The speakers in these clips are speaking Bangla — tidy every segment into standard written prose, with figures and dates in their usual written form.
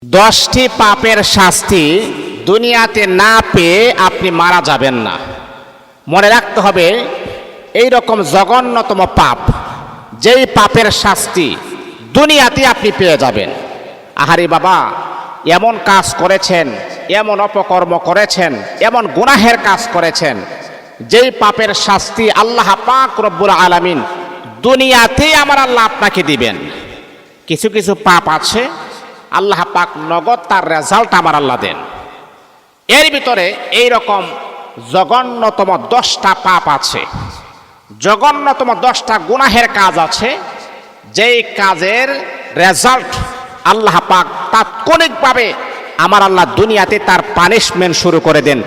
10টি পাপের শাস্তি দুনিয়াতে না পেয়ে আপনি মারা যাবেন না। মনে রাখতে হবে এই রকম জঘন্যতম পাপ, যেই পাপের শাস্তি দুনিয়াতে আপনি পেয়ে যাবেন। আহারে বাবা, এমন কাজ করেছেন, এমন অপকর্ম করেছেন, এমন গুনাহের কাজ করেছেন, যেই পাপের শাস্তি আল্লাহ পাক রব্বুল আলামিন দুনিয়াতেই আমার আল্লাহ আপনাকে দিবেন। কিছু কিছু পাপ আছে আল্লাহ পাক নগদ তার রেজাল্ট আমার আল্লাহ দেন। এর ভিতরে এই রকম জঘন্যতম 10টা পাপ আছে, জঘন্যতম 10টা গুনাহের কাজ আছে, যেই কাজের রেজাল্ট আল্লাহ পাক তাৎক্ষণিকভাবে আমার আল্লাহ দুনিয়াতে তার পানিশমেন্ট শুরু করে দেন,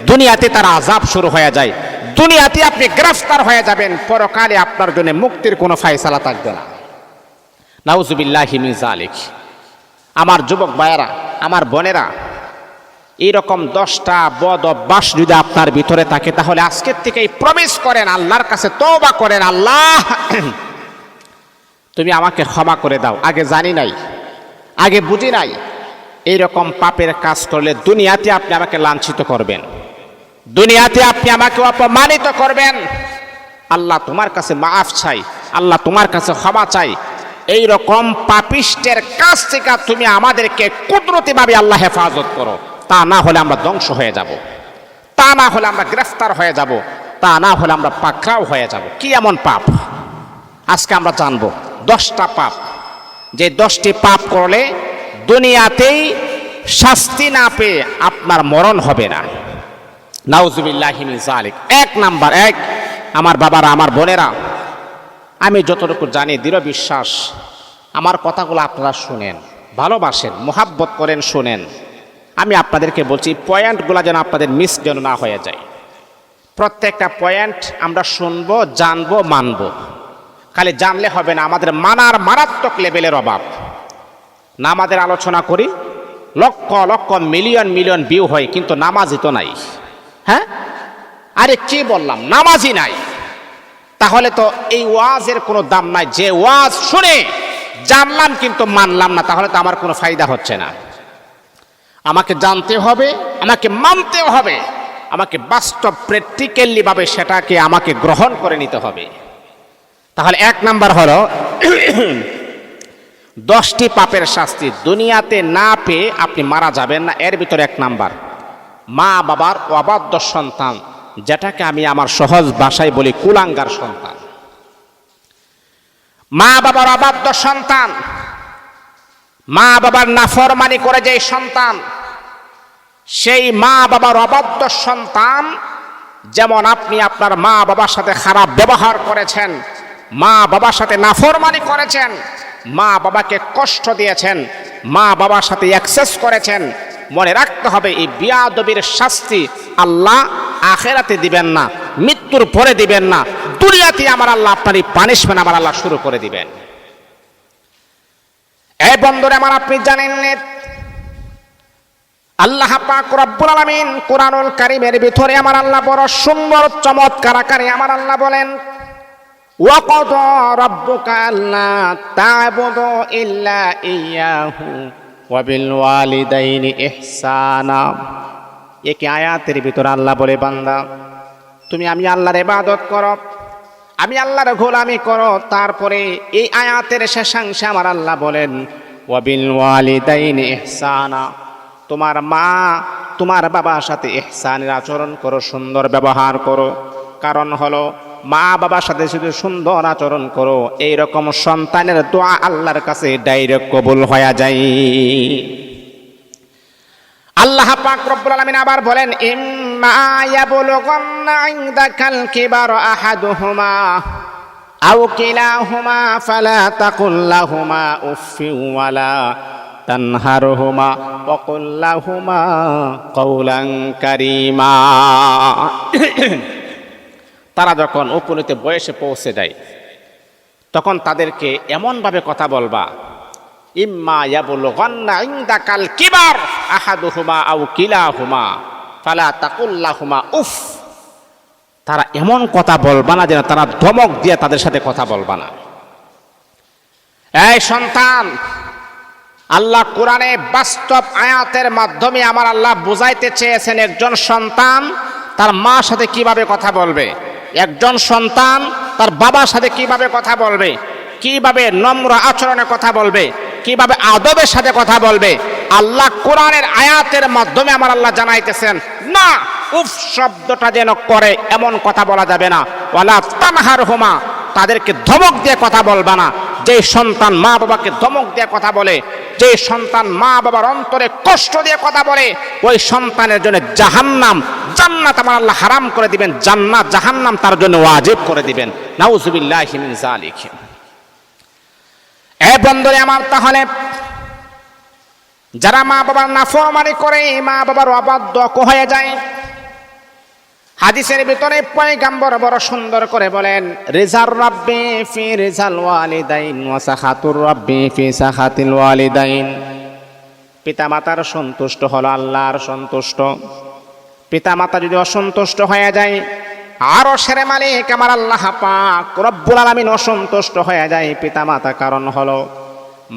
দুনিয়াতে তার আযাব শুরু হয়ে যায়, দুনিয়াতে আপনি গ্রেফতার হয়ে যাবেন, পরকালে আপনার জন্য মুক্তির কোনো ফায়সালা থাকবে না। নাউজুবিল্লাহি মিন যালিক। আমার যুবক ভাইয়েরা, আমার বোনেরা, এইরকম 10টা বদ অভ্যাস যদি আপনার ভিতরে থাকে তাহলে আজকের থেকেই প্রবেশ করেন, আল্লাহর কাছে তওবা করেন, আল্লাহ তুমি আমাকে ক্ষমা করে দাও, আগে জানি নাই, আগে বুঝি নাই, এইরকম পাপের কাজ করলে দুনিয়াতে আপনি আমাকে লাঞ্ছিত করবেন, দুনিয়াতে আপনি আমাকে অপমানিত করবেন। আল্লাহ তোমার কাছে মাফ চাই, আল্লাহ তোমার কাছে ক্ষমা চাই। এই রকম পাপিষ্টের কাছ থেকে তুমি আমাদেরকে কুদরতিভাবে আল্লাহ হেফাজত করো, তা না হলে আমরা ধ্বংস হয়ে যাব, তা না হলে আমরা গ্রেফতার হয়ে যাব, তা না হলে আমরা পাকড়াও হয়ে যাব। কি এমন পাপ আজকে আমরা জানবো? 10টা পাপ, যে 10টি পাপ করলে দুনিয়াতেই শাস্তি না পেয়ে আপনার মরণ হবে না। নাউজুবিল্লাহি মিন যালিক। 1 নাম্বার, আমার বাবারা, আমার বোনেরা, আমি যতটুকু জানি, দৃঢ় বিশ্বাস, আমার কথাগুলো আপনারা শুনেন, ভালোবাসেন, মোহাব্বত করেন, শুনেন। আমি আপনাদেরকে বলছি পয়েন্টগুলো যেন আপনাদের মিস যেন না হয়ে যায়। প্রত্যেকটা পয়েন্ট আমরা শুনবো, জানবো, মানবো। খালি জানলে হবে না, আমাদের মানার মারাত্মক লেভেলের অভাব। নামাজের আলোচনা করি, lakh lakh million million view হয়, কিন্তু নামাজই তো নাই। হ্যাঁ, আরে কি বললাম, নামাজই নাই, তাহলে তো এই ওয়াজের কোনো দাম নাই। যে ওয়াজ শুনে জানলাম কিন্তু মানলাম না, তাহলে তো আমার কোনো ফায়দা হচ্ছে না। আমাকে জানতে হবে, আমাকে মানতে হবে, আমাকে বাস্তব প্র্যাকটিক্যালি ভাবে সেটাকে আমাকে গ্রহণ করে নিতে হবে। তাহলে 1 নাম্বার হলো 10টি পাপের শাস্তি দুনিয়াতে না পেয়ে আপনি মারা যাবেন না। এর ভিতরে 1 নাম্বার, মা বাবার অবাধ্য সন্তান, যেটাকে আমি আমার সহজ ভাষায় বলি কুলাঙ্গার সন্তান। মা বাবার অবাধ্য সন্তান, মা বাবার নাফরমানি করে যে সন্তান, সেই মা বাবার অবাধ্য সন্তান, যেমন আপনি আপনার মা বাবার সাথে খারাপ ব্যবহার করেছেন, মা বাবার সাথে নাফরমানি করেছেন, মা বাবাকে কষ্ট দিয়েছেন, মা বাবার সাথে এক্সেস করেছেন, মনে রাখতে হবে এই বিয়াদবির শাস্তি আল্লাহ আখিরাতে দিবেন না, মৃত্যুর পরে দিবেন না, দুনিয়াতে আমার আল্লাহ আপনার এই পানিশমেন্ট আমার আল্লাহ শুরু করে দিবেন। এই বন্ধুরা আমার, আপনি জানেন আল্লাহ পাক রব্বুল আলামিন কুরআনুল কারীমের ভিতরে আমার আল্লাহ বড় সুন্দর চমৎকার আকারে আমার আল্লাহ বলেন, ওয়া ক্বাদা রাব্বুকা আল্লা তা'বুদু ইল্লা ইয়্যাহু ওয়া বিল ওয়ালিদাইনি ইহসানা। এই আয়াতের ভিতরে আল্লাহ বলে, বান্দা তুমি আমি আল্লাহর ইবাদত করো, আমি আল্লাহর গোলামি করো। তারপরে এই আয়াতের শেষাংশে আমার আল্লাহ বলেন, ওয়া বিল ওয়ালিদাইনি ইহসানা, তোমার মা তোমার বাবার সাথে ইহসানের আচরণ করো, সুন্দর ব্যবহার করো। কারণ হলো মা বাবার সাথে শুধু সুন্দর আচরণ করো, এইরকম সন্তানের দোয়া আল্লাহর কাছে ডাইরেক্ট কবুল হয়ে যায়। আল্লাহ পাক রব্বুল আলামিন আবার বলেন, ইম্মা ইয়াবলুগান্না ইনদাকাল কিবারা আহাদুহুমা আও কিলাহুমা ফালা তাকুল লাহুমা উফফিন ওয়ালা তানহারহুমা ওয়া কুল লাহুমা কাওলান কারীমা। তারা যখন উপনীত বয়সে পৌঁছে যায় তখন তাদেরকে এমনভাবে কথা বলবা, ইম্মা ইয়াবলুগান্না ইনদাকাল কিবার আহাদুহুমা আও কিলাহুমা ফালা তাকুল লাহুমা উফ। তারা এমন কথা বলবা না যেন তারা ধমক দিয়ে তাদের সাথে কথা বলবা না। এই সন্তান, আল্লাহ কোরআনে বাস্তব আয়াতের মাধ্যমে আমার আল্লাহ বুঝাইতে চেয়েছেন একজন সন্তান তার মার সাথে কিভাবে কথা বলবে, একজন সন্তান তার বাবার সাথে কিভাবে কথা বলবে, কিভাবে নম্র আচরণে কথা বলবে, কিভাবে আদবের সাথে কথা বলবে। আল্লাহ কোরআনের আয়াতের মাধ্যমে আমার আল্লাহ জানাইতেছেন, না উফ শব্দটা যেন করে এমন কথা বলা যাবে না, ওয়ালা তানহারহুমা, তাদেরকে ধমক দিয়ে কথা বলবা না। যে সন্তান মা বাবাকে ধমক দিয়ে কথা বলে, যে সন্তান মা বাবার অন্তরে কষ্ট দিয়ে কথা বলে, ওই সন্তানের জন্য জাহান্নাম জান্নাত আমার আল্লাহ হারাম করে দিবেন, জান্নাত জাহান্নাম তার জন্য ওয়াজিব করে দিবেন। নাউযুবিল্লাহি মিন যালিক। এ বন্ধুরে আমার, তাহলে যারা মা বাবার নাফরমানি করে, মা বাবার অবাধ্য হয়ে যায়, হাদিসের ভিতরে পয়গম্বর বড় সুন্দর করে বলেন, রিজার রাব্বি ফি রিজাল ওয়ালিদাইন ওয়া সাখাতুর রাব্বি ফি সাখাতিল ওয়ালিদাইন। পিতামাতার সন্তুষ্ট হলো আল্লাহর সন্তুষ্ট। পিতামাতা যদি অসন্তুষ্ট হয়ে যায়, আরশের মালিক আমার আল্লাহ পাক রব্বুল আলামিন অসন্তুষ্ট হয়ে যায় পিতামাতা। কারণ হলো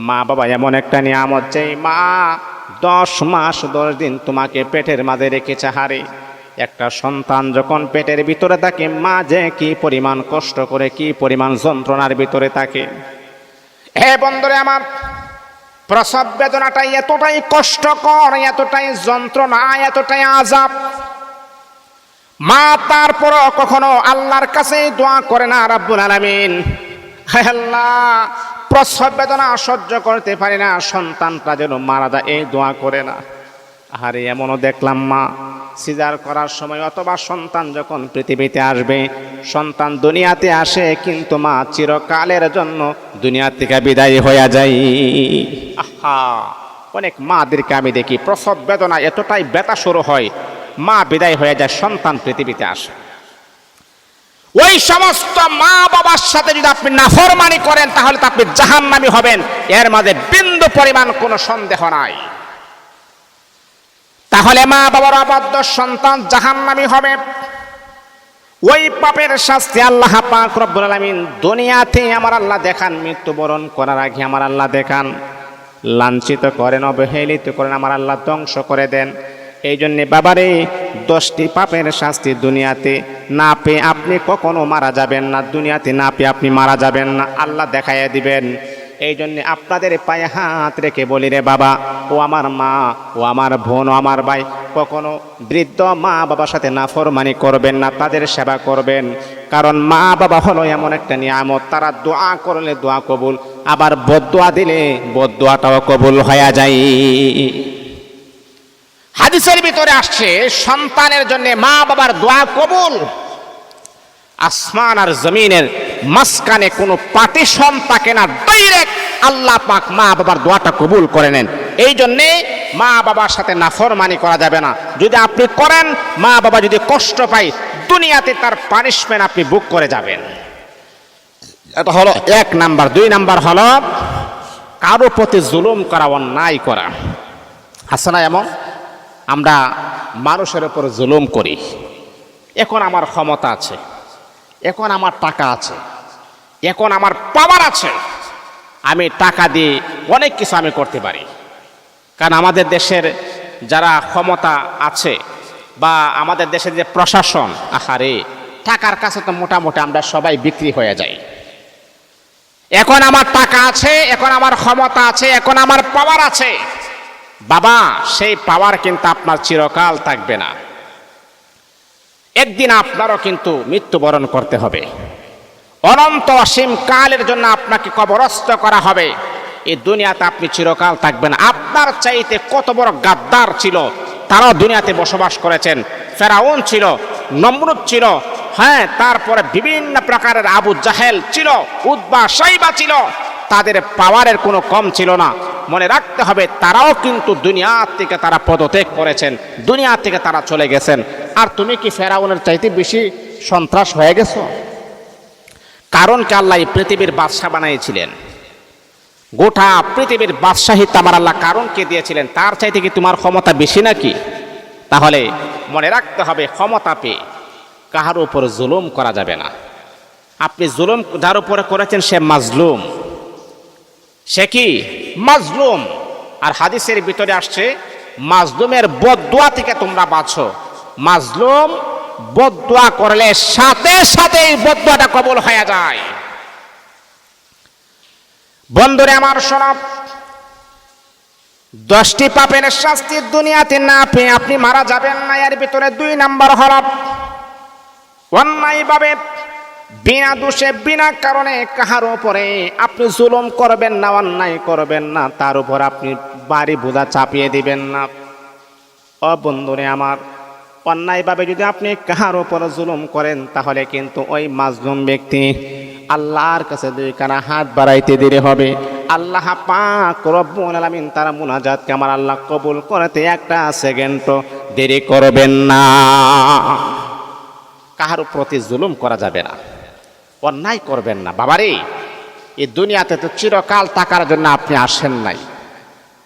মা বাবা এমন একটা নিয়ামত, যে মা 10 মাস 10 দিন তোমাকে পেটের মাঝে রেখেছে। হারে একটা সন্তান যখন পেটের ভিতরে থাকে, মা যে কি পরিমাণ কষ্ট করে, কি পরিমাণ যন্ত্রণার ভিতরে থাকে। হে বন্ধুরে আমার, প্রসব বেদনাটা এতটাই কষ্টকর, এতটাই যন্ত্রণা, এতটাই আযাব, মা তারপরও কখনো আল্লাহর কাছে দোয়া করে না, রাব্বুল আলামিন হে আল্লাহ প্রসব বেদনা সহ্য করতে পারি না, সন্তানটা যেন মারা যায়, এই দোয়া করে না। আরে এমনও দেখলাম মা সিজার করার সময় অথবা সন্তান যখন পৃথিবীতে আসবে, সন্তান দুনিয়াতে আসে কিন্তু মা চিরকালের জন্য দুনিয়া থেকে বিদায় হয়ে যায়। আহা, অনেক মাদেরকে আমি দেখি প্রসব বেদনা এতটাই ব্যথা শুরু হয়, মা বিদায় হয়ে যায়, সন্তান পৃথিবীতে আসে। ওই সমস্ত মা বাবার সাথে যদি আপনি নাফরমানি করেন, তাহলে তো আপনি জাহান্নামী হবেন, এর মাঝে বিন্দু পরিমাণ কোনো সন্দেহ নাই। তাহলে মা বাবার অবাধ্য সন্তান জাহান্নামী হবে। ওই পাপের শাস্তি আল্লাহ পাক রব্বুল আলামিন দুনিয়াতে আমার আল্লাহ দেখান, মৃত্যুবরণ করার আগে আমার আল্লাহ দেখান, লাঞ্ছিত করেন, অবহেলিত করেন, আমার আল্লাহ ধ্বংস করে দেন। এই জন্যে বাবারে 10টি পাপের শাস্তি দুনিয়াতে না পেয়ে আপনি কখনো মারা যাবেন না, দুনিয়াতে না পেয়ে আপনি মারা যাবেন না, আল্লাহ দেখাইয়া দিবেন। এই জন্যে আপনাদের পায়ে হাত রেখে বলি রে বাবা, ও আমার মা, ও আমার বোন, ও আমার ভাই, কখনো বৃদ্ধ মা বাবার সাথে নাফরমানি করবেন না, তাদের সেবা করবেন। কারণ মা বাবা হলো এমন একটা নিয়ামত, তারা দোয়া করলে দোয়া কবুল, আবার বদদোয়া দিলে বদদোয়াটাও কবুল হয়ে যায়। হাদিসের ভিতরে আসছে সন্তানের জন্য মা বাবার দোয়া কবুল। আসমান আর জমিনের মাঝখানে কোনো পার্টিশন থাকে না, ডাইরেক্ট আল্লাহ পাক মা বাবার দোয়াটা কবুল করে নেন। এই জন্যে মা বাবার সাথে নাফরমানি করা যাবে না। যদি আপনি করেন, মা বাবা যদি কষ্ট পায়, দুনিয়াতে তার পানিশমেন্ট আপনি বুক করে যাবেন। এটা হলো 1 নাম্বার। 2 নাম্বার হলো কারো প্রতি জুলুম করা, অন্যায় করা। আছে না এমন? আমরা মানুষের উপর জুলুম করি। এখন আমার ক্ষমতা আছে, এখন আমার টাকা আছে, এখন আমার পাওয়ার আছে, আমি টাকা দিয়ে অনেক কিছু আমি করতে পারি। কারণ আমাদের দেশের যারা ক্ষমতা আছে বা আমাদের দেশের যে প্রশাসন, আহারে টাকার কাছে তো মোটামুটি আমরা সবাই বিক্রি হয়ে যাই। এখন আমার টাকা আছে, এখন আমার ক্ষমতা আছে, এখন আমার পাওয়ার আছে। বাবা, সেই পাওয়ার কিন্তু আপনার চিরকাল থাকবে না। একদিন আপনারও কিন্তু মৃত্যুবরণ করতে হবে। অনন্ত অসীম কালের জন্য আপনাকে কবরস্থ করা হবে। এই দুনিয়াতে আপনি চিরকাল থাকবেন। আপনার চাইতে কত বড় গাদ্দার ছিল, তারাও দুনিয়াতে বসবাস করেছেন। ফেরাউন ছিল, নমরুদ ছিল, হ্যাঁ, তারপরে বিভিন্ন প্রকারের আবু জাহেল ছিল, উতবা সাইবা ছিল। তাদের পাওয়ারের কোনো কম ছিল না। মনে রাখতে হবে, তারাও কিন্তু দুনিয়া থেকে তারা পদত্যাগ করেছেন, দুনিয়া থেকে তারা চলে গেছেন। আর তুমি কি ফেরাউনের চাইতে বেশি সন্ত্রাস হয়ে গেছো? কারণ কি আল্লাহ এই পৃথিবীর বাদশাহ বানিয়েছিলেন, গোটা পৃথিবীর বাদশাহিত্ব আমার আল্লাহ কারণকে দিয়েছিলেন, তার চাইতে কি তোমার ক্ষমতা বেশি নাকি? তাহলে মনে রাখতে হবে, ক্ষমতা পেয়ে কাহার উপর জুলুম করা যাবে না। আপনি জুলুম যার উপরে করেছেন সে মাজলুম, সে কি মাজলুম। আর হাদিসের ভিতরে আসছে মাজলুমের বদদুয়া থেকে তোমরা বাঁচো। মাজলুম বদদুয়া করলে সাথে সাথে এই বদদুয়াটা কবুল হয়ে যায়। বন্ধুরে আমার শোনো, 10টি পাপের শাস্তি দুনিয়াতে না পেয়ে আপনি মারা যাবেন না। এর ভিতরে 2 নাম্বার হলো অন্যায়ভাবে বিনা দোষে বিনা কারণে কাহার উপরে আপনি জুলুম করবেন না, অন্যায় করবেন না, তার উপর আপনি বাড়ি বোঝা চাপিয়ে দিবেন না। ও বন্ধুরে আমার, অন্যায়ভাবে যদি আপনি কাহার উপর জুলুম করেন তাহলে কিন্তু ওই মাজলুম ব্যক্তি আল্লাহর কাছে 2 কানা হাত বাড়াইতে দেরি হবে। আল্লাহ পাক রব্বুল আলামিন তার মুনাজাতকে আমার আল্লাহ কবুল করতে 1 সেকেন্ডও দেরি করবেন না। কাহার প্রতি জুলুম করা যাবে না, অন্যায় করবেন না। বাবারে, এই দুনিয়াতে তো চিরকাল থাকার জন্য আপনি আসেন নাই।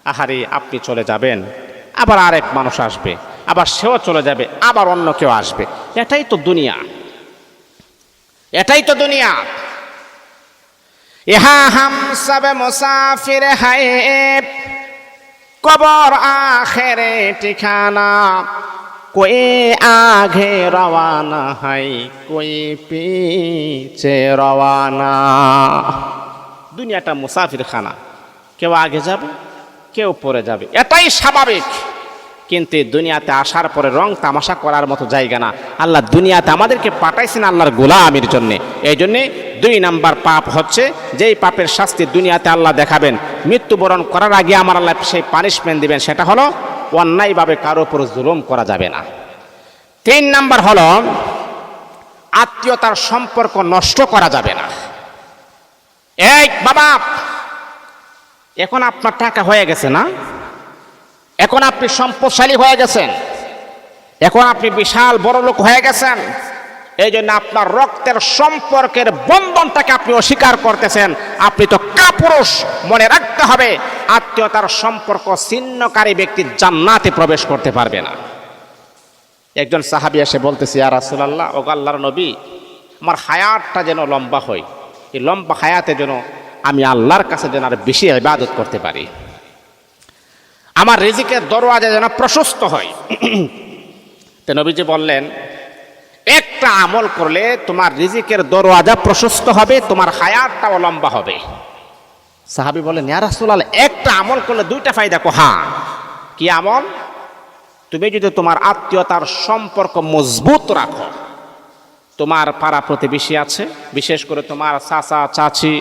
আহারে, আপনি চলে যাবেন, আবার আরেক মানুষ আসবে, আবার সেও চলে যাবে, আবার অন্য কেউ আসবে। এটাই তো দুনিয়া, এটাই তো দুনিয়া। ইহা হাম সব মুসাফির হায়, কবর আখেরে ঠিকানা, কোই আগে রওয়ানা হয়, কোই পিছে রওয়ানা। দুনিয়াটা মুসাফির খানা, কেউ আগে যাবে, কেউ পরে যাবে, এটাই স্বাভাবিক। কিন্তু দুনিয়াতে আসার পরে রং তামাশা করার মতো জায়গা না। আল্লাহ দুনিয়াতে আমাদেরকে পাঠাইছেন আল্লাহর গোলামির জন্যে। এই জন্যে 2 নাম্বার পাপ হচ্ছে, যেই পাপের শাস্তি দুনিয়াতে আল্লাহ দেখাবেন, মৃত্যুবরণ করার আগে আমার আল্লাহ সেই পানিশমেন্ট দিবেন, সেটা হলো অন্যায়ভাবে কারো উপর জুলুম করা যাবে না। 3 নাম্বার হলো আত্মীয়তার সম্পর্ক নষ্ট করা যাবে না। এই বাবা, এখন আপনার টাকা হয়ে গেছে না, এখন আপনি সম্পদশালী হয়ে গেছেন, এখন আপনি বিশাল বড় লোক হয়ে গেছেন, এই জন্য আপনার রক্তের সম্পর্কের বন্ধনটাকে আপনি অস্বীকার করতেছেন। আপনি তো কাপুরুষ। মনে রাখতে হবে, আত্মীয়তার সম্পর্ক ছিন্নকারী ব্যক্তি জান্নাতে প্রবেশ করতে পারবে না। একজন সাহাবী এসে বলতেছে, ইয়া রাসূলুল্লাহ, ও আল্লাহর নবী, আমার হায়াতটা যেন লম্বা হয়, এই লম্বা হায়াতে যেন আমি আল্লাহর কাছে যেন আর বেশি ইবাদত করতে পারি, আমার রিজিকের দরওয়াজা যেন প্রশস্ত হয়। তো নবীজি বললেন, একটা আমল করলে তোমার রিজিকের দরওয়াজা প্রশস্ত হবে, তোমার হায়াতটাও লম্বা হবে। সাহাবী বলেন, ইয়া রাসূলুল্লাহ, একটা আমল করলে 2টা ফায়দা। হ্যাঁ, কি আমল? তুমি যদি তোমার আত্মীয়তার সম্পর্ক মজবুত রাখো, তোমার পাড়া প্রতিবেশী আছে, বিশেষ করে তোমার চাচা চাচি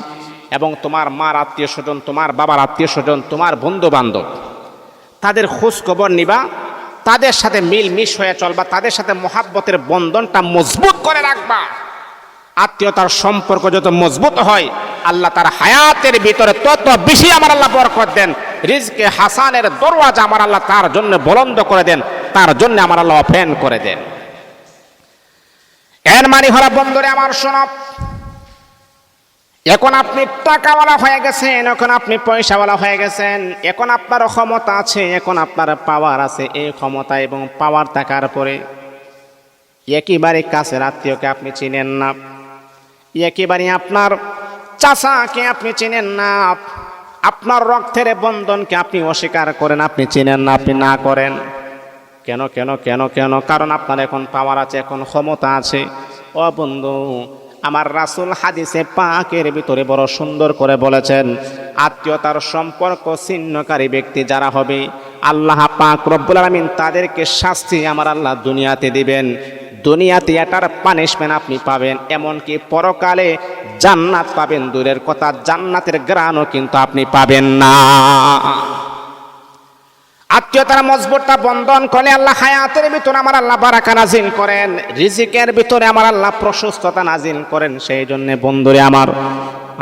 এবং তোমার মার আত্মীয় স্বজন, তোমার বাবার আত্মীয় স্বজন, তোমার বন্ধু বান্ধব, তাদের খোঁজ খবর নিবা, তাদের সাথে মিলমিশ হয়ে চলবা, তাদের সাথে মহাব্বতের বন্ধনটা মজবুত করে রাখবা। আত্মীয়তার সম্পর্ক যত মজবুত হয়, আল্লাহ তার হায়াতের ভিতরে তত বেশি আমার আল্লাহ বরকত দেন। রিজকে হাসানের দরওয়াজা আমার আল্লাহ তার জন্য বুলন্দ করে দেন, তার জন্য আমার আল্লাহ ওপেন করে দেন। এর মানে হলো বন্ধুরে আমার শোনো, এখন আপনি টাকাওয়ালা হয়ে গেছেন, এখন আপনি পয়সাওয়ালা হয়ে গেছেন, এখন আপনার ক্ষমতা আছে, এখন আপনার পাওয়ার আছে। এই ক্ষমতা এবং পাওয়ার থাকার পরে একেবারে কাছের আত্মীয়কে আপনি চিনেন না, একেবারে আপনার চাচাকে আপনি চিনেন না, আপনার রক্তের বন্ধনকে আপনি অস্বীকার করেন, আপনি চিনেন না, আপনি না করেন। কেন কেন কেন কেন? কারণ আপনার এখন পাওয়ার আছে, এখন ক্ষমতা আছে। ও বন্ধু, আমার রাসূল হাদিসে পাকের ভিতরে বড় সুন্দর করে বলেছেন, আত্মীয়তার সম্পর্ক ছিন্নকারী ব্যক্তি যারা হবে, আল্লাহ পাক রব্বুল আলামিন তাদেরকে শাস্তি আমার আল্লাহ দুনিয়াতে দিবেন। দুনিয়াতে এটার পানিশমেন্ট আপনি পাবেন, এমনকি পরকালে জান্নাত পাবেন। দূরের কথা, জান্নাতের ঘ্রাণও কিন্তু আপনি পাবেন না। আত্মীয়তার মজবুতটা বন্ধন করলে আল্লাহ হায়াতের ভিতরে আমার আল্লাহ বারাকা নাজিল করেন, রিজিকের ভিতরে আমার আল্লাহ প্রশস্ততা নাজিল করেন। সেই জন্য বন্ধুরে আমার,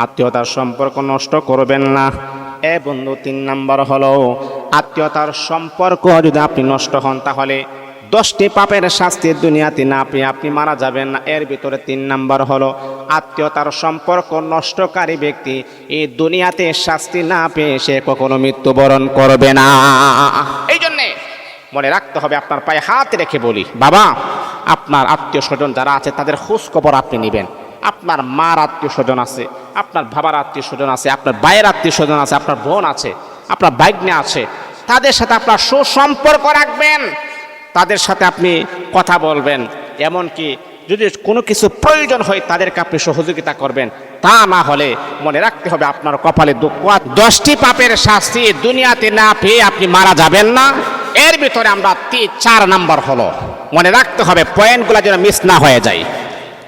আত্মীয়তার সম্পর্ক নষ্ট করবেন না। এ বন্ধু, 3 নাম্বার হলো, আত্মীয়তার সম্পর্ক যদি আপনি নষ্ট হন তাহলে 10টি পাপের শাস্তি দুনিয়াতে না পেয়ে আপনি মারা যাবেন না। এর ভিতরে 3 নাম্বার হলো, আত্মীয়তার সম্পর্ক নষ্টকারী ব্যক্তি এই দুনিয়াতে শাস্তি না পেয়ে সে কখনো মৃত্যুবরণ করবে না। এই জন্যে মনে রাখতে হবে, আপনার পায়ে হাত রেখে বলি, বাবা, আপনার আত্মীয় স্বজন যারা আছে তাদের খোঁজ খবর আপনি নেবেন। আপনার মার আত্মীয় স্বজন আছে, আপনার বাবার আত্মীয় স্বজন আছে, আপনার ভাইয়ের আত্মীয় স্বজন আছে, আপনার বোন আছে, আপনার ভাগ্নে আছে, তাদের সাথে আপনার সুসম্পর্ক রাখবেন, তাদের সাথে আপনি কথা বলবেন, এমনকি যদি কোনো কিছু প্রয়োজন হয় তাদেরকে আপনি সহযোগিতা করবেন। তা না হলে মনে রাখতে হবে আপনার কপালে দুঃখ। 10টি পাপের শাস্তি দুনিয়াতে না পেয়ে আপনি মারা যাবেন না। এর ভিতরে আমরা 4 নাম্বার হলো, মনে রাখতে হবে পয়েন্টগুলো যেন মিস না হয়ে যায়।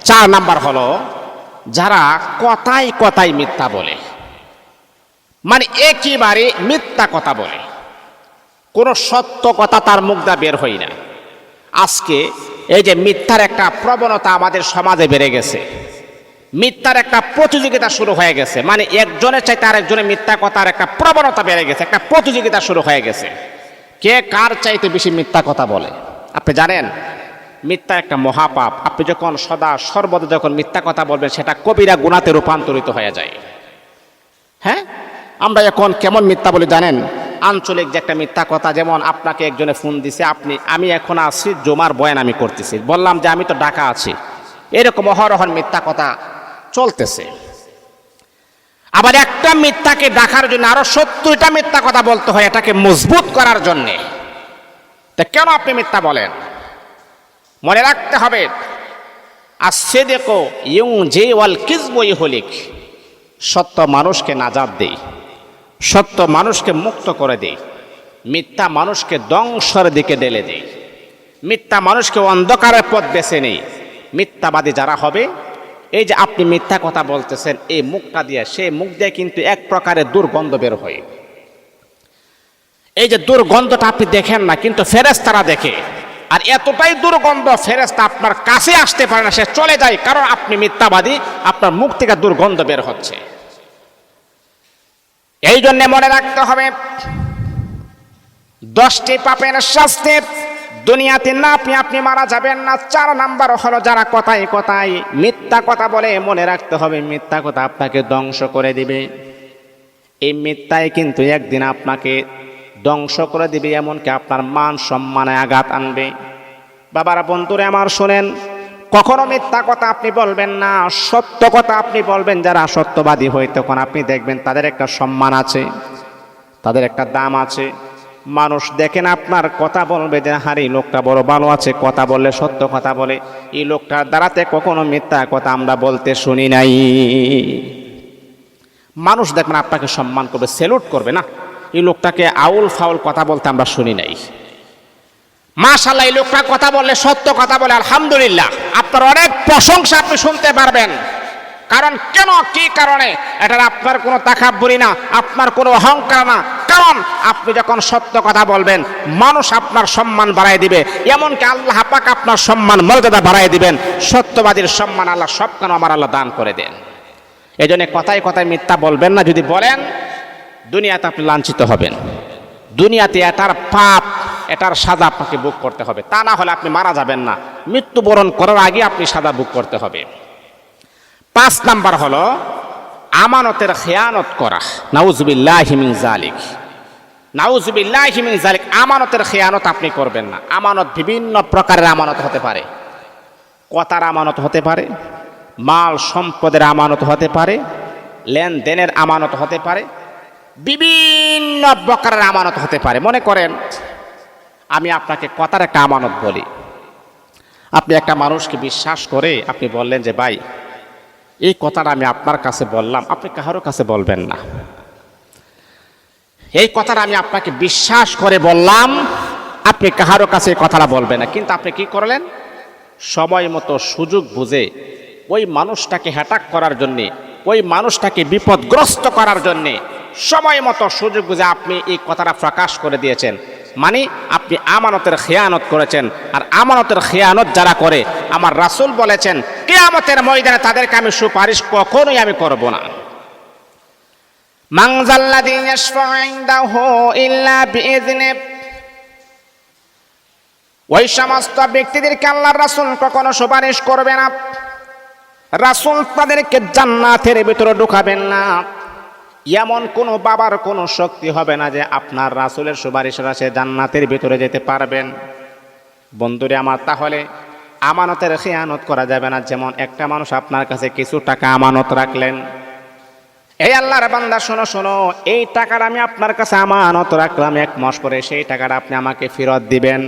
4 নাম্বার হলো যারা কথায় কথায় মিথ্যা বলে, মানে একেবারে মিথ্যা কথা বলে, কোনো সত্য কথা তার মুখ দিয়ে বের হয় না। আজকে এই যে মিথ্যার একটা প্রবণতা আমাদের সমাজে বেড়ে গেছে, মিথ্যার একটা প্রতিযোগিতা শুরু হয়ে গেছে, মানে একজনের চাইতে আরেকজনের মিথ্যা কথার একটা প্রবণতা বেড়ে গেছে, একটা প্রতিযোগিতা শুরু হয়ে গেছে, কে কার চাইতে বেশি মিথ্যা কথা বলে। আপনি জানেন মিথ্যা একটা মহাপাপ। আপনি যখন সদা সর্বদা যখন মিথ্যা কথা বলবেন সেটা কবিরা গুনাতে রূপান্তরিত হয়ে যায়। হ্যাঁ, আমরা এখন কেমন মিথ্যা বলি জানেন? আঞ্চলিক যে একটা মিথ্যা কথা, যেমন আপনাকে একজনে ফোন দিছে, আমি এখন আছি জমার বয়ান আমি করতেছি, বললাম যে আমি তো ঢাকা আছি, এরকম অহরহর মিথ্যা কথা চলতেছে। আবার একটা মিথ্যাকে ঢাকার জন্য আরো 70টা মিথ্যা কথা বলতে হয় এটাকে মজবুত করার জন্যে। তা কেন আপনি মিথ্যা বলেন? মনে রাখতে হবে আসিদকু ইউনজি ওয়াল কিযবু ইহলিক, সত্য মানুষকে নাজাত দেয়, সত্য মানুষকে মুক্ত করে দেয়, মিথ্যা মানুষকে ধ্বংসের দিকে ঢেলে দেয়, মিথ্যা মানুষকে অন্ধকারের পথ বেছে নেই। মিথ্যাবাদী যারা হবে, এই যে আপনি মিথ্যা কথা বলতেছেন এই মুখটা দিয়ে, সেই মুখ দিয়ে কিন্তু এক প্রকারের দুর্গন্ধ বের হয়। এই যে দুর্গন্ধটা আপনি দেখেন না, কিন্তু ফেরেশতারা দেখে, আর এতটাই দুর্গন্ধ ফেরেশতা আপনার কাছে আসতে পারে না, সে চলে যায়, কারণ আপনি মিথ্যাবাদী, আপনার মুখ থেকে দুর্গন্ধ বের হচ্ছে। এই জন্য মনে রাখতে হবে 10টি পাপের শাস্তি দুনিয়াতে না আপনি মারা যাবেন না। 4 নাম্বার হলো যারা কথায় কথায় মিথ্যা কথা বলে, মনে রাখতে হবে মিথ্যা কথা আপনাকে ধ্বংস করে দিবে। এই মিথ্যায় কিন্তু একদিন আপনাকে ধ্বংস করে দিবে, এমনকি আপনার মান সম্মানে আঘাত আনবে। বাবারা, বন্ধুরা আমার শোনেন, কখনো মিথ্যা কথা আপনি বলবেন না, সত্য কথা আপনি বলবেন। যারা সত্যবাদী হয় তখন আপনি দেখবেন তাদের একটা সম্মান আছে, তাদের একটা দাম আছে। মানুষ দেখেন আপনার কথা বলবে যে হারে এই লোকটা বড় ভালো আছে, কথা বললে সত্য কথা বলে, এই লোকটার দ্বারাতে কখনো মিথ্যা কথা আমরা বলতে শুনি নাই। মানুষ দেখবেন আপনাকে সম্মান করবে, স্যালুট করবে, না এই লোকটাকে আউল ফাউল কথা বলতে আমরা শুনি নাই। মাশাআল্লাহ, এই লোকটা কথা বললে সত্য কথা বলে, আলহামদুলিল্লাহ, আপনার অনেক প্রশংসা আপনি শুনতে পারবেন। কারণ কেন, কি কারণে? এটা আপনার কোনো তাকাব্বুরি না, আপনার কোনো অহংকার না। কারণ আপনি যখন সত্য কথা বলবেন মানুষ আপনার সম্মান বাড়ায় দিবে, এমনকি আল্লাহ পাক আপনার সম্মান মর্যাদা বাড়ায় দিবেন। সত্যবাদীর সম্মান আল্লাহ সব কেন আমার আল্লাহ দান করে দেন। এই জন্য কথায় কথায় মিথ্যা বলবেন না। যদি বলেন দুনিয়াতে আপনি লাঞ্ছিত হবেন, দুনিয়াতে এটার পাপ, এটার সাজা আপনাকে ভোগ করতে হবে। তা না হলে আপনি মারা যাবেন না, মৃত্যুবরণ করার আগে আপনি সাজা ভোগ করতে হবে। 5 নাম্বার হলো আমানতের খেয়ানত করা। নাউজুবিল্লাহি মিন যালিক, নাউজুবিল্লাহি মিন যালিক। আমানতের খেয়ানত আপনি করবেন না। আমানত বিভিন্ন প্রকারের আমানত হতে পারে, কথার আমানত হতে পারে, মাল সম্পদের আমানত হতে পারে, লেনদেনের আমানত হতে পারে, বিভিন্ন প্রকারের আমানত হতে পারে। মনে করেন আমি আপনাকে কথার একটা আমানত বলি, আপনি একটা মানুষকে বিশ্বাস করে আপনি বললেন যে ভাই এই কথাটা আমি আপনার কাছে বললাম, আপনি কারোর কাছে বলবেন না। এই কথাটা আমি আপনাকে বিশ্বাস করে বললাম, আপনি কারোর কাছে এই কথাটা বলবেন না। কিন্তু আপনি কি করলেন? সময় মতো সুযোগ বুঝে ওই মানুষটাকে হ্যাটাক করার জন্যে, ওই মানুষটাকে বিপদগ্রস্ত করার জন্যে সময় মতো সুযোগ বুঝে আপনি এই কথাটা প্রকাশ করে দিয়েছেন। মানে আপনি আমানতের খেয়ানত করেছেন। আর আমানতের খেয়ানত যারা করে, আমার রাসূল বলেছেন কিয়ামতের ময়দানে তাদেরকে আমি সুপারিশ কখনোই আমি করব না। মান যাল্লাযী ইয়াশফাউ ইনদাহু ইল্লা বিইযনি, ওই সমস্ত ব্যক্তিদেরকে আল্লাহর রাসূল কখনো সুপারিশ করবে না। রাসূল তাদেরকে জান্নাতের ভিতরে ঢুকাবেন না। এমন কোনো বাবার কোনো শক্তি হবে না যে আপনার রাসূলের সুপারিশের সে জান্নাতের ভিতরে যেতে পারবেন। বন্ধুরে আমার, তাহলে আমানতের খেয়ানত করা যাবে না। যেমন একটা মানুষ আপনার কাছে কিছু টাকা আমানত রাখলেন, এই আল্লাহর বান্দা শোনো শোনো, এই টাকাটা আমি আপনার কাছে আমানত রাখলাম, 1 মাস পরে সেই টাকাটা আপনি আমাকে ফেরত দিবেন।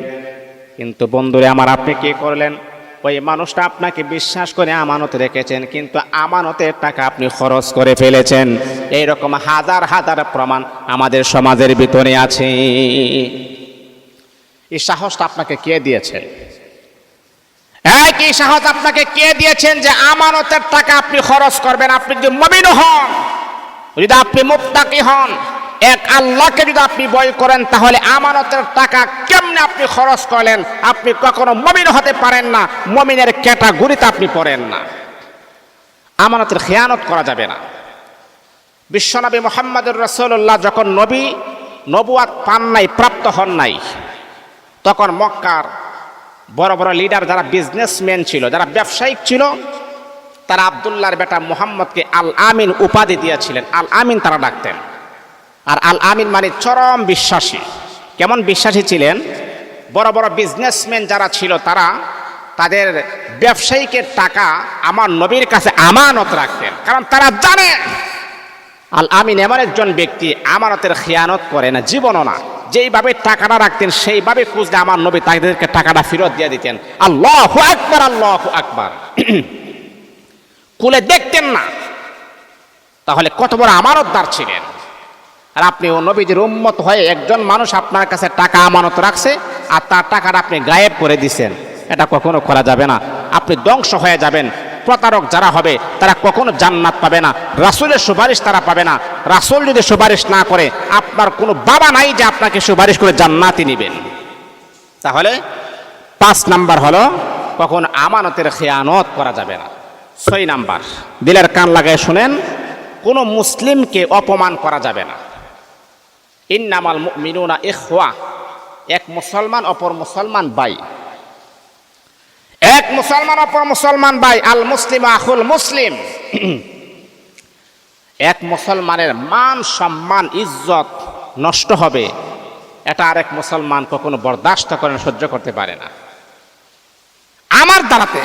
কিন্তু বন্ধুরে আমার, আপনি কি করলেন? ওই মানুষটা আপনাকে বিশ্বাস করে আমানত রেখেছেন, কিন্তু আমানতের টাকা আপনি খরচ করে ফেলেছেন। এইরকম হাজার হাজার প্রমাণ আমাদের সমাজের ভিতরে আছে। এই সাহসটা আপনাকে কে দিয়েছেন? এই সাহস আপনাকে কে দিয়েছেন যে আমানতের টাকা আপনি খরচ করবেন? আপনি যদি মুমিন হন, যদি আপনি মুত্তাকি হন, এক আল্লাহকে যদি আপনি ভয় করেন, তাহলে আমানতের টাকা কেমনে আপনি খরচ করলেন? আপনি কখনো মুমিন হতে পারেন না, মুমিনের ক্যাটাগরিতে আপনি পড়েন না। আমানতের খেয়ানত করা যাবে না। বিশ্বনবী মুহাম্মদুর রাসূলুল্লাহ যখন নবুয়াত পান নাই, প্রাপ্ত হন নাই, তখন মক্কার বড় বড় লিডার, যারা বিজনেসম্যান ছিল, যারা ব্যবসায়িক ছিল, তারা আব্দুল্লাহর বেটা মুহাম্মদকে আল আমিন উপাধি দিয়েছিলেন। আল আমিন তারা ডাকতেন। আর আল আমিন মানে চরম বিশ্বাসী। কেমন বিশ্বাসী ছিলেন? বড় বড় বিজনেসম্যান যারা ছিল, তারা তাদের ব্যবসায়িকের টাকা আমার নবীর কাছে আমানত রাখতেন, কারণ তারা জানে আল আমিন এমন একজন ব্যক্তি আমানতের খেয়ানত করে না, জীবনও না। যেইভাবে টাকাটা রাখতেন সেইভাবে খুঁজলে আমার নবী তাদেরকে টাকাটা ফেরত দিয়ে দিতেন। আল্লাহু আকবার, আল্লাহু আকবার। খুলে দেখতেন না, তাহলে কত বড় আমানতদার ছিলেন। আর আপনি ও নবীজির উম্মত হয়ে একজন মানুষ আপনার কাছে টাকা আমানত রাখছে, আর তার টাকাটা আপনি গায়েব করে দিচ্ছেন, এটা কখনো করা যাবে না। আপনি ধ্বংস হয়ে যাবেন। প্রতারক যারা হবে তারা কখনো জান্নাত পাবে না, রাসূলের সুপারিশ তারা পাবে না। রাসূল যদি সুপারিশ না করে, আপনার কোনো বাবা নাই যে আপনাকে সুপারিশ করে জান্নাতে নেবেন। তাহলে 5 নাম্বার হলো, কখন আমানতের খেয়ানত করা যাবে না। 6 নাম্বার, দিলের কান লাগায় শুনেন, কোনো মুসলিমকে অপমান করা যাবে না। ইন্নামাল মুমিনুনা ইখওয়া, এক মুসলমান অপর মুসলমান ভাই, এক মুসলমান অপর মুসলমান ভাই। আল মুসলিম আখুল মুসলিম। এক মুসলমানের মান সম্মান ইজ্জত নষ্ট হবে, এটা আরেক মুসলমান কখনো বরদাস্ত করে সহ্য করতে পারে না। আমার দ্বারাতে,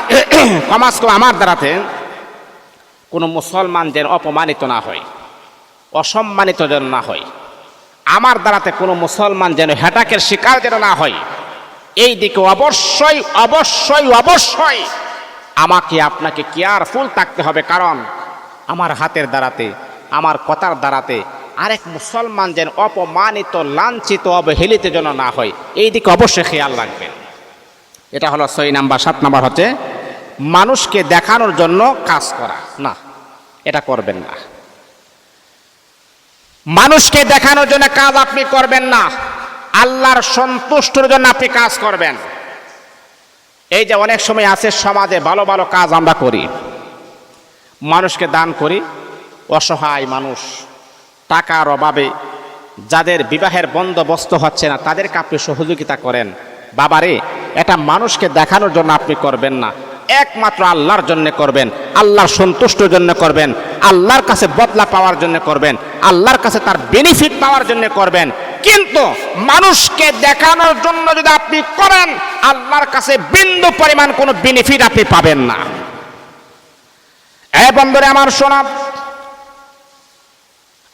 কমাস কম আমার দ্বারাতে কোনো মুসলমান যেন অপমানিত না হয়, অসম্মানিত যেন না হয়, আমার দ্বারাতে কোনো মুসলমান যেন হেটাকের শিকার যেন না হয়, এই দিকে অবশ্যই অবশ্যই অবশ্যই আমাকে আপনাকে কেয়ারফুল থাকতে হবে। কারণ আমার হাতের দ্বারাতে, আমার কথার দ্বারাতে আরেক মুসলমান যেন অপমানিত, লাঞ্ছিত, অবহেলিত যেন না হয়, এই দিকে অবশ্যই খেয়াল রাখবেন। এটা হলো 6 নাম্বার। 7 নাম্বার হচ্ছে মানুষকে দেখানোর জন্য কাজ করা না, এটা করবেন না। মানুষকে দেখানোর জন্য কাজ আপনি করবেন না, আল্লাহর সন্তুষ্টির জন্য আপনি কাজ করবেন। এই যে অনেক সময় আছে সমাজে ভালো ভালো কাজ আমরা করি, মানুষকে দান করি, অসহায় মানুষ, টাকার অভাবে যাদের বিবাহের বন্দোবস্ত হচ্ছে না, তাদেরকে আপনি সহযোগিতা করেন। বাবারে, এটা মানুষকে দেখানোর জন্য আপনি করবেন না, একমাত্র আল্লাহর জন্য করবেন, আল্লাহর সন্তুষ্টির জন্য করবেন, আল্লাহর কাছে বদলা পাওয়ার জন্য করবেন, আল্লাহর কাছে তার বেনিফিট পাওয়ার জন্য করবেন। কিন্তু মানুষকে দেখানোর জন্য যদি আপনি করেন, আল্লাহর কাছে বিন্দু পরিমাণ কোনো বেনিফিট আপনি পাবেন না। এই বন্ধুরা আমার শোনা,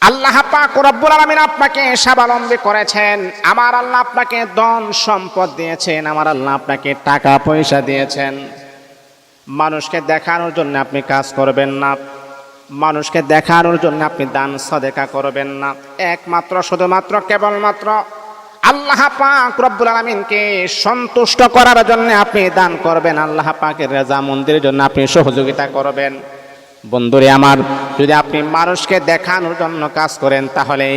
আল্লাহ পাক রব্বুল আলামিন আপনাকে স্বাবলম্বী করেছেন। আমার আল্লাহ আপনাকে ধন সম্পদ দিয়েছেন, আমার আল্লাহ আপনাকে টাকা পয়সা দিয়েছেন। মানুষকে দেখানোর জন্য আপনি কাজ করবেন না, মানুষকে দেখানোর জন্য আপনি দান সদেকা করবেন না। একমাত্র শুধুমাত্র কেবলমাত্র আল্লাহ পাক রব্বুল আলামিনকে সন্তুষ্ট করার জন্য আপনি দান করবেন, আল্লাহ পাকের রেজামন্দির জন্য আপনি সহযোগিতা করবেন। বন্ধুরে আমার, যদি আপনি মানুষকে দেখানোর জন্য কাজ করেন, তাহলে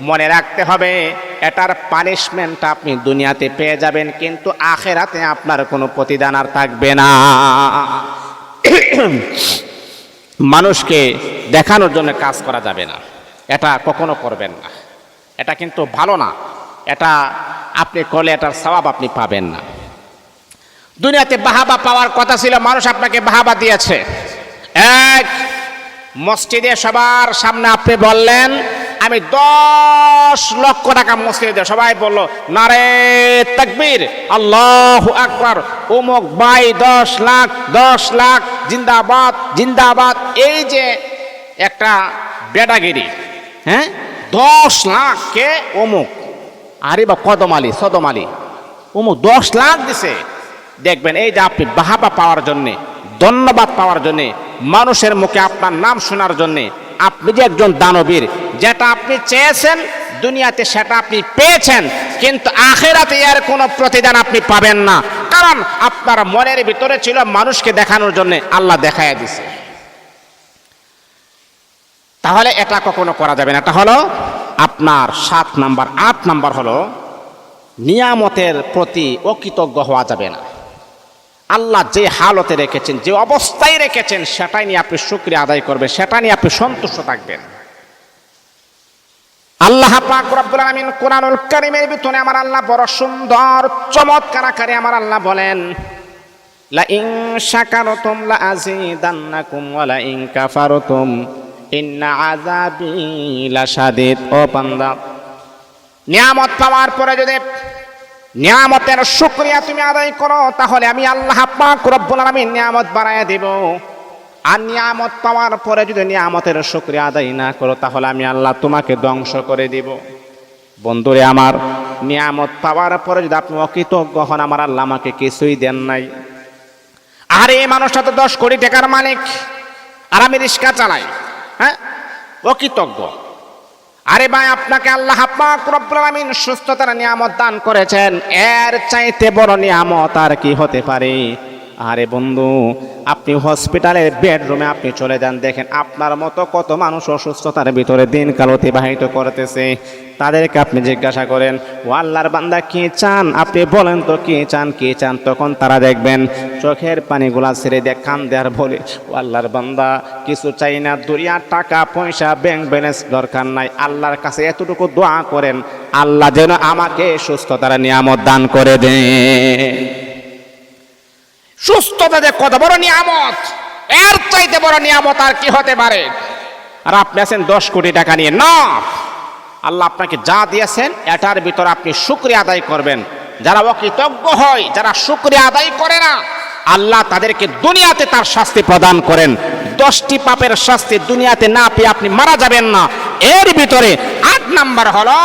মনে রাখতে হবে এটার পানিশমেন্ট আপনি দুনিয়াতে পেয়ে যাবেন, কিন্তু আখিরাতে আপনার কোনো প্রতিদান আর থাকবে না। মানুষকে দেখানোর জন্য কাজ করা যাবে না, এটা কখনো করবেন না। এটা কিন্তু ভালো না, এটা আপনি করলে এটার সওয়াব আপনি পাবেন না। দুনিয়াতে বাহাবা পাওয়ার কথা ছিল, মানুষ আপনাকে বাহাবা দিয়েছে। এক মসজিদে সবার সামনে আপনি বললেন আমি 10 লক্ষ টাকা মসজিদে দেব, সবাই বলল নারে তাকবীর, আল্লাহু আকবার, অমুক ভাই 10 লাখ 10 লাখ, জিন্দাবাদ জিন্দাবাদ। এই যে একটা বেডাগিরি, হ্যাঁ 10 লাখ কে অমুক, আরে বা কদম আলী সদম আলী অমুক 10 লাখ দিছে। দেখবেন এই যে আপনি বাহাবা পাওয়ার জন্যে, ধন্যবাদ পাওয়ার জন্যে, মানুষের মুখে আপনার নাম শোনার জন্যে, আপনি যে একজন দানবীর, যেটা আপনি চেয়েছেন দুনিয়াতে সেটা আপনি পেয়েছেন, কিন্তু আখিরাতে এর কোনো প্রতিদান আপনি পাবেন না, কারণ আপনার মনের ভিতরে ছিল মানুষকে দেখানোর জন্য, আল্লাহ দেখাইয়া দিছে। তাহলে এটা কখনো করা যাবে না। এটা হলো আপনার 7 নাম্বার। 8 নাম্বার হলো নিয়ামতের প্রতি অকৃতজ্ঞ হওয়া যাবে না। আল্লাহ যে হালতে রেখেছেন, যে অবস্থায় রেখেছেন, সেটাই নিয়ে আপনি শুকরিয়া আদায় করবেন, সেটা নিয়ে আপনি সন্তুষ্ট থাকবেন। আল্লাহ পাক রব্বুল আলামিন কোরআনুল কারীমের ভিতরে আমার আল্লাহ বড় সুন্দর চমৎকার আকারে আমার আল্লাহ বলেন, লা ইন শাকারতুম লা আযীদান্নাকুম ওয়া লা ইন কাফারতুম ইন্না আযাবি লাশাদীদ। ও বান্দা, নিয়ামত পাওয়ার পরে যদি নিয়ামতের শুকরিয়া তুমি আদায় করো, তাহলে আমি আল্লাহ পাক রব্বুল আলামিন নিয়ামত বাড়াইয়া দেব। আর নিয়ামত পাওয়ার পরে যদি নিয়ামতের শুকরিয়া আদায় না করো, তাহলে আমি আল্লাহ তোমাকে ধ্বংস করে দিব। বন্ধুরে আমার, নিয়ামত পাওয়ার পরে যদি আপনি অকৃতজ্ঞ হন, আমার আল্লাহ আমাকে কিছুই দেন নাই। আর এই মানুষটা তো 10 কোটি টাকার মালিক, আর আমি রিক্সা চালাই, হ্যাঁ অকৃতজ্ঞ। আরে ভাই, আপনাকে আল্লাহ পাক রব্বুল আলামিন সুস্থতার নিয়ামত দান করেছেন, এর চাইতে বড় নিয়ামত আর কি হতে পারে? আরে বন্ধু, আপনি হসপিটালের বেডরুমে আপনি চলে যান, দেখেন আপনার মতো কত মানুষ অসুস্থতার ভিতরে দিনকাল অতিবাহিত করতেছে। তাদেরকে আপনি জিজ্ঞাসা করেন, ও আল্লাহর বান্দা কি চান, আপনি বলেন তো কি চান কি চান, তখন তারা দেখবেন চোখের পানিগুলা ছেড়ে দিয়ে কান্দে আর বলে, ও আল্লাহর বান্দা কিছু চাই না, দুনিয়ার টাকা পয়সা ব্যাংক ব্যালেন্স দরকার নাই, আল্লাহর কাছে এতটুকু দোয়া করেন, আল্লাহ যেন আমাকে সুস্থতার নিয়ামত দান করে দেন। সুস্থতা যে কত বড় নিয়ামত, এর চাইতে বড় নিয়ামত আর কি হতে পারে? আর আপনি আছেন 10 কোটি টাকা নিয়ে, না, আল্লাহ আপনাকে যা দিয়েছেন এটার ভিতর আপনি শুকরিয়া আদায় করবেন। যারা অকৃতজ্ঞ হয়, যারা শুকরিয়া আদায় করে না, আল্লাহ তাদেরকে দুনিয়াতে তার শাস্তি প্রদান করেন। 10টি পাপের শাস্তি দুনিয়াতে না পেয়ে আপনি মারা যাবেন না। এর ভিতরে 8 নাম্বার হলো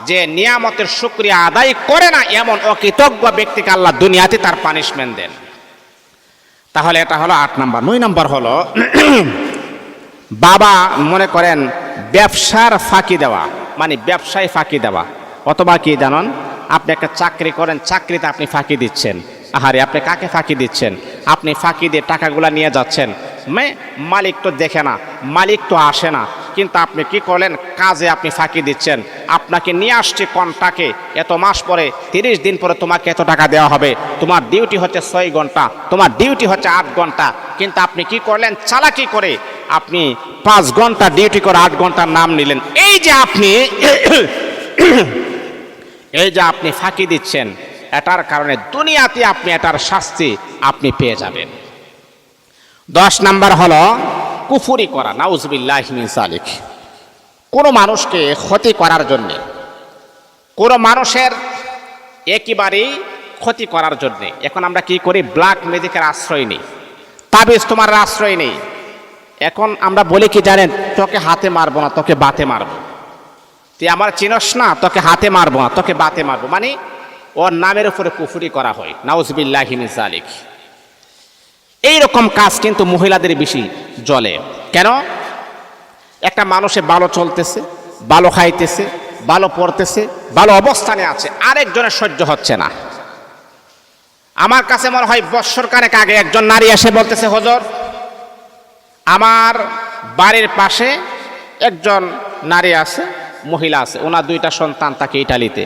যে নিয়ামতের শুকরিয়া আদায় করে না এমন অকৃতজ্ঞ ব্যক্তিকে আল্লাহ দুনিয়াতে তার পানিশমেন্ট দেন। তাহলে এটা হলো 8 নাম্বার। 9 নাম্বার হলো বাবা মনে করেন ব্যবসার ফাঁকি দেওয়া, মানে ব্যবসায় ফাঁকি দেওয়া, অথবা কি জানেন, আপনি একটা চাকরি করেন, চাকরিতে আপনি ফাঁকি দিচ্ছেন। আহারে, আপনি কাকে ফাঁকি দিচ্ছেন? আপনি ফাঁকি দিয়ে টাকাগুলা নিয়ে যাচ্ছেন, মালিক তো দেখে না, মালিক তো আসে না, কিন্তু আপনি কি করলেন, কাজে আপনি ফাঁকি দিচ্ছেন। আপনাকে নিয়ে আসছে কন্টাকে, এত মাস পরে 30 দিন পরে তোমাকে এত টাকা দেওয়া হবে, তোমার ডিউটি হচ্ছে 6 ঘন্টা, তোমার ডিউটি হচ্ছে 8 ঘন্টা, কিন্তু আপনি কি করলেন, চালাকি করে আপনি 5 ঘন্টা ডিউটি করে 8 ঘন্টার নাম নিলেন। এই যে আপনি ফাঁকি দিচ্ছেন, এটার কারণে দুনিয়াতে আপনি এটার শাস্তি আপনি পেয়ে যাবেন। 10 নাম্বার হলো কুফরি করা, নাউজুবিল্লাহি মিন যালিক। কোনো মানুষকে ক্ষতি করার জন্যে, কোনো মানুষের একেবারেই ক্ষতি করার জন্যে এখন আমরা কি করি, ব্ল্যাক ম্যাজিকের আশ্রয় নিই, তাবিজ তোমার আশ্রয় নেই। এখন আমরা বলি কি জানেন, তোকে হাতে মারবো না, তোকে বাতে মারবো, তুই আমার চিনস না, তোকে হাতে মারবো না, তোকে বাতে মারবো, মানে ওর নামের উপরে কুফরি করা হয়, নাউজুবিল্লাহি মিন যালিক। এইরকম কাজ কিন্তু মহিলাদের বেশি জ্বলে। কেন? একটা মানুষে ভালো চলতেছে, ভালো খাইতেছে, ভালো পড়তেছে, ভালো অবস্থানে আছে, আরেকজনের সহ্য হচ্ছে না। আমার কাছে মনে হয় বৎসর খানেক আগে একজন নারী এসে বলতেছে, হুজুর আমার বাড়ির পাশে একজন নারী আছে, মহিলা আছে, ওনার 2টা সন্তান থাকে ইটালিতে,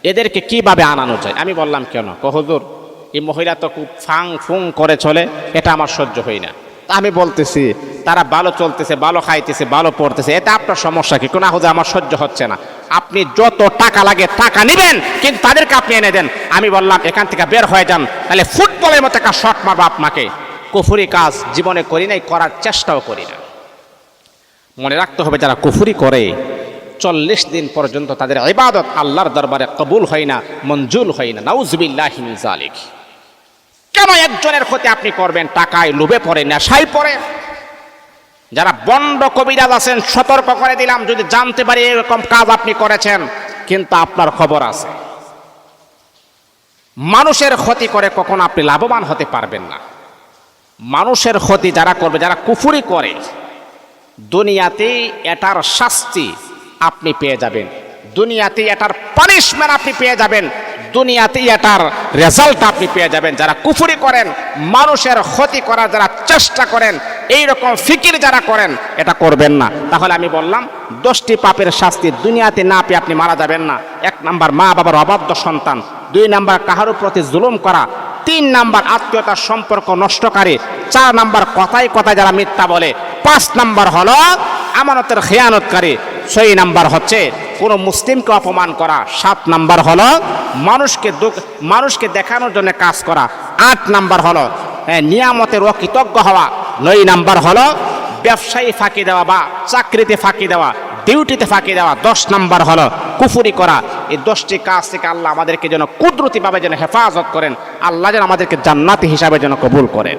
এদেরকে কিভাবে আনানো যায়? আমি বললাম কেন? হুজুর এই মহিলা তো খুব ফাং ফুং করে চলে, এটা আমার সহ্য হয় না। আমি বলতেছি তারা ভালো চলতেছে, ভালো খাইতেছে, ভালো পড়তেছে, এটা আপনার সমস্যা কি? কোনো হুজুর আমার সহ্য হচ্ছে না। আপনি যত টাকা লাগে টাকা নেবেন, কিন্তু তাদেরকে আপনি এনে দেন। আমি বললাম এখান থেকে বের হয়ে যান, তাহলে ফুটবলের মতো একটা শট মারবো আপনাকে। কুফরি কাজ জীবনে করি নাই, করার চেষ্টাও করি না। মনে রাখতে হবে, যারা কুফরি করে 40 দিন পর্যন্ত তাদের ইবাদত আল্লাহর দরবারে কবুল হয় না, মঞ্জুর হয় না, নাউজুবিল্লাহি মিন যালিক। কেন একজনের ক্ষতি আপনি করবেন? টাকায় লোভে পড়ে, নেশায় পড়ে। যারা বন্ড কবিরাজ আছেন সতর্ক করে দিলাম, যদি জানতে পারি এরকম কাজ আপনি করেছেন কিন্তু আপনার খবর আছে। মানুষের ক্ষতি করে কখনো আপনি লাভবান হতে পারবেন না। মানুষের ক্ষতি যারা করবে, যারা কুফরি করে, দুনিয়াতেই এটার শাস্তি আপনি পেয়ে যাবেন, দুনিয়াতেই এটার পানিশমেন্ট আপনি পেয়ে যাবেন, দুনিয়াতেই এটার রেজাল্ট আপনি পেয়ে যাবেন। যারা কুফরি করেন, মানুষের ক্ষতি করার যারা চেষ্টা করেন, এই রকম ফিকির যারা করেন, এটা করবেন না। তাহলে আমি বললাম 10টি পাপের শাস্তি দুনিয়াতে না পেয়ে আপনি মারা যাবেন না। 1 নাম্বার মা বাবার অবাধ্য সন্তান, 2 নাম্বার কাহার প্রতি জুলুম করা, 3 নাম্বার আত্মীয়তার সম্পর্ক নষ্টকারী, 4 নাম্বার কথায় কথায় যারা মিথ্যা বলে, 5 নাম্বার হলো আমানতের খেয়ানতকারী, 6 নাম্বার হচ্ছে কোনো মুসলিমকে অপমান করা, 7 নাম্বার হলো মানুষকে দেখানোর জন্য কাজ করা, 8 নাম্বার হলো নিয়ামতের অকৃতজ্ঞ হওয়া, 9 নাম্বার হলো ব্যবসায়ী ফাঁকি দেওয়া বা চাকরিতে ফাঁকি দেওয়া, ডিউটিতে ফাঁকি দেওয়া, 10 নাম্বার হলো কুফরি করা। এই 10টি কাজ থেকে আল্লাহ আমাদেরকে যেন কুদরতিভাবে যেন হেফাজত করেন, আল্লাহ যেন আমাদেরকে জান্নাতি হিসাবে যেন কবুল করেন।